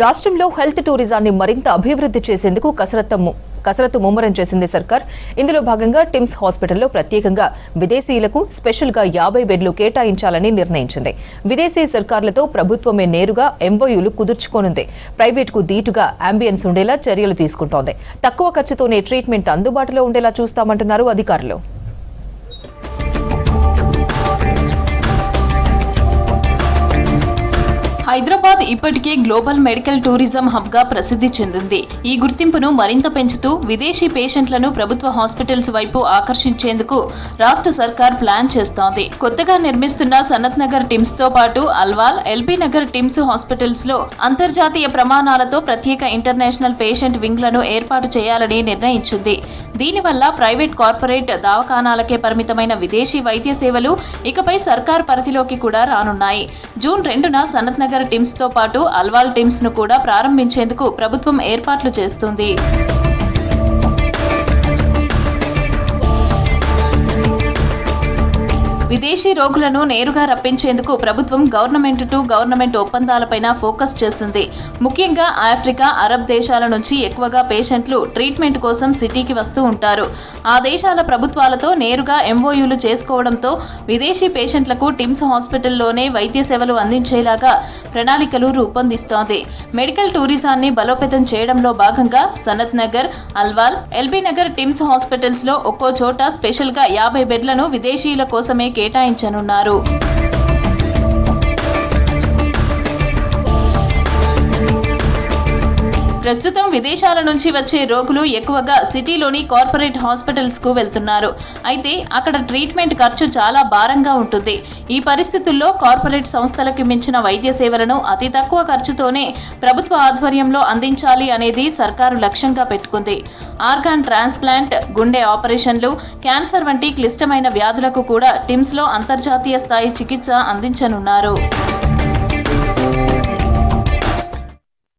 రాష్ట్రంలో హెల్త్ టూరిజాన్ని మరింత అభివృద్ధి చేసేందుకు కసరత్తు ముమ్మరం చేసింది సర్కార్. ఇందులో భాగంగా టిమ్స్ హాస్పిటల్లో ప్రత్యేకంగా విదేశీయులకు స్పెషల్గా 50 బెడ్లు కేటాయించాలని నిర్ణయించింది. విదేశీ సర్కార్లతో ప్రభుత్వమే నేరుగా ఎంఓయూలు కుదుర్చుకోనుంది. ప్రైవేట్కు దీటుగా అంబియన్స్ ఉండేలా చర్యలు తీసుకుంటోంది. తక్కువ ఖర్చుతోనే ట్రీట్మెంట్ అందుబాటులో ఉండేలా చూస్తామంటున్నారు అధికారులు. హైదరాబాద్ ఇప్పటికే గ్లోబల్ మెడికల్ టూరిజం హబ్ గా ప్రసిద్ధి చెందింది. ఈ గుర్తింపును మరింత పెంచుతూ విదేశీ పేషెంట్లను ప్రభుత్వ హాస్పిటల్స్ వైపు ఆకర్షించేందుకు రాష్ట్ర సర్కార్ ప్లాన్ చేస్తోంది. కొత్తగా నిర్మిస్తున్న సనత్ నగర్ టిమ్స్ తో పాటు Alwal, LB Nagar TIMS hospitals లో అంతర్జాతీయ ప్రమాణాలతో ప్రత్యేక ఇంటర్నేషనల్ పేషెంట్ వింగ్లను ఏర్పాటు చేయాలని నిర్ణయించింది. దీనివల్ల ప్రైవేట్, కార్పొరేట్ దవాఖానాలకే పరిమితమైన విదేశీ వైద్య సేవలు ఇకపై సర్కార్ పరిధిలోకి కూడా రానున్నాయి. జూన్ 2న సనత్ నగర్ టిమ్స్ తో పాటు అల్వాల్ టిమ్స్ ను కూడా ప్రారంభించేందుకు ప్రభుత్వం ఏర్పాట్లు చేస్తుంది. విదేశీ రోగులను నేరుగా రప్పించేందుకు ప్రభుత్వం గవర్నమెంట్ టు గవర్నమెంట్ ఒప్పందాలపైన ఫోకస్ చేసింది. ముఖ్యంగా ఆఫ్రికా, అరబ్ దేశాల నుంచి ఎక్కువగా పేషెంట్లు ట్రీట్మెంట్ కోసం సిటీకి వస్తూ ఉంటారు. ఆ దేశాల ప్రభుత్వాలతో నేరుగా ఎంఓయూలు చేసుకోవడంతో విదేశీ పేషెంట్లకు టిమ్స్ హాస్పిటల్లోనే వైద్య సేవలు అందించేలాగా ప్రణాళికలు రూపొందిస్తోంది. మెడికల్ టూరిజాన్ని బలోపేతం చేయడంలో భాగంగా Sanath Nagar, Alwal, LB Nagar TIMS hospitals లో ఒక్కో చోట స్పెషల్ గా 50 బెడ్లను విదేశీయుల కోసమే కేటాయించనున్నారు. ప్రస్తుతం విదేశాల నుంచి వచ్చే రోగులు ఎక్కువగా సిటీలోని కార్పొరేట్ హాస్పిటల్స్ కు వెళ్తున్నారు. అయితే అక్కడ ట్రీట్మెంట్ ఖర్చు చాలా భారంగా ఉంటుంది. ఈ పరిస్థితుల్లో కార్పొరేట్ సంస్థలకు మించిన వైద్య సేవలను అతి తక్కువ ఖర్చుతోనే ప్రభుత్వ ఆధ్వర్యంలో అందించాలి అనేది సర్కారు లక్ష్యంగా పెట్టుకుంది. ఆర్గాన్ ట్రాన్స్ప్లాంట్, గుండె ఆపరేషన్లు, క్యాన్సర్ వంటి క్లిష్టమైన వ్యాధులకు కూడా టిమ్స్ లో అంతర్జాతీయ స్థాయి చికిత్స అందించనున్నారు.